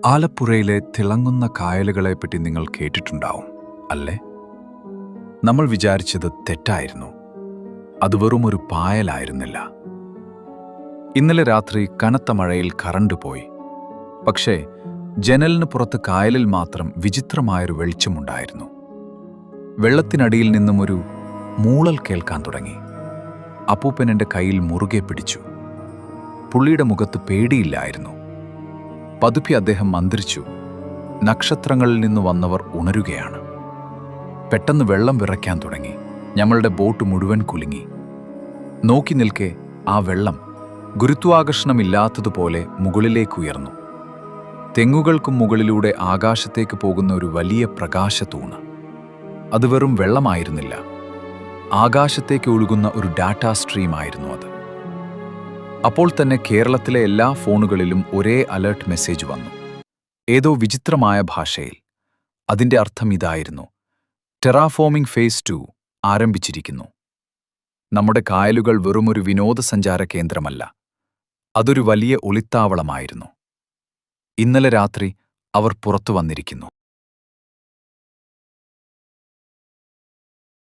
ആലപ്പുഴയിലെ തിളങ്ങുന്ന കായലുകളെപ്പറ്റി നിങ്ങൾ കേട്ടിട്ടുണ്ടാവും അല്ലേ? നമ്മൾ വിചാരിച്ചത് തെറ്റായിരുന്നു. അത് വെറും ഒരു പായലായിരുന്നില്ല. ഇന്നലെ രാത്രി കനത്ത മഴയിൽ കറണ്ട് പോയി. പക്ഷേ ജനലിന് പുറത്ത് കായലിൽ മാത്രം വിചിത്രമായൊരു വെളിച്ചമുണ്ടായിരുന്നു. വെള്ളത്തിനടിയിൽ നിന്നും ഒരു മൂളൽ കേൾക്കാൻ തുടങ്ങി. അപ്പൂപ്പൻ എൻ്റെ കയ്യിൽ മുറുകെ പിടിച്ചു. പുള്ളിയുടെ മുഖത്ത് പേടിയില്ലായിരുന്നു. പതുക്കെ അദ്ദേഹം മന്ത്രിച്ചു. നക്ഷത്രങ്ങളിൽ നിന്ന് വന്നവർ ഉണരുകയാണ്. പെട്ടെന്ന് വെള്ളം വിറയ്ക്കാൻ തുടങ്ങി. ഞങ്ങളുടെ ബോട്ട് മുഴുവൻ കുലുങ്ങി. നോക്കി നിൽക്കെ ആ വെള്ളം ഗുരുത്വാകർഷണമില്ലാത്തതുപോലെ മുകളിലേക്കുയർന്നു. തെങ്ങുകൾക്കും മുകളിലൂടെ ആകാശത്തേക്ക് പോകുന്ന ഒരു വലിയ പ്രകാശത്തൂണ്. അത് വെറും വെള്ളമായിരുന്നില്ല, ആകാശത്തേക്ക് ഒഴുകുന്ന ഒരു ഡാറ്റാ സ്ട്രീമായിരുന്നു അത്. അപ്പോൾ തന്നെ കേരളത്തിലെ എല്ലാ ഫോണുകളിലും ഒരേ അലേർട്ട് മെസ്സേജ് വന്നു, ഏതോ വിചിത്രമായ ഭാഷയിൽ. അതിൻ്റെ അർത്ഥം ഇതായിരുന്നു: ടെറാഫോമിംഗ് ഫേസ് 2 ആരംഭിച്ചിരിക്കുന്നു. നമ്മുടെ കായലുകൾ വെറുമൊരു വിനോദസഞ്ചാര കേന്ദ്രമല്ല, അതൊരു വലിയ ഒളിത്താവളമായിരുന്നു. ഇന്നലെ രാത്രി അവർ പുറത്തു വന്നിരിക്കുന്നു.